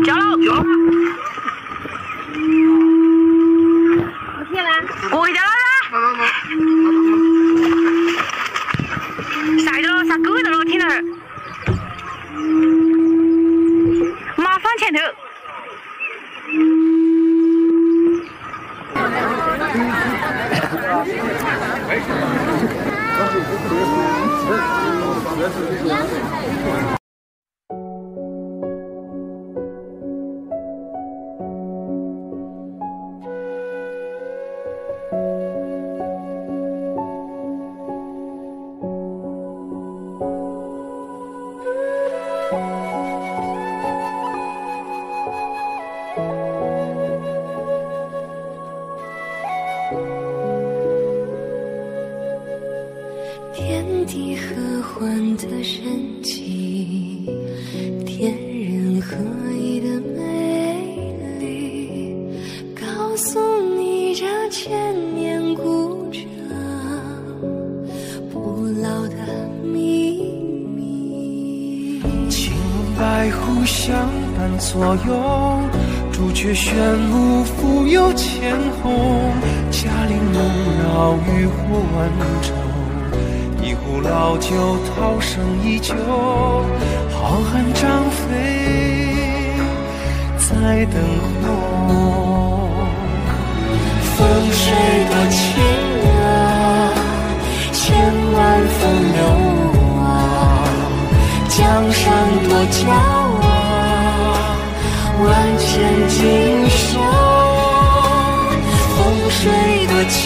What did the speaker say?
交了，我回家了。晒着了，晒狗着了，听到儿。马放前头。天地合欢的神奇，天人合一的美丽，告诉你这千年古城不老的秘密。青白湖相伴左右，朱雀玄武富有千红，嘉陵梦绕渔火万重，一壶老酒涛声依旧，浩瀚张飞在等候。风水多情啊，千万风流啊，江山多骄啊，万千锦绣。风水多情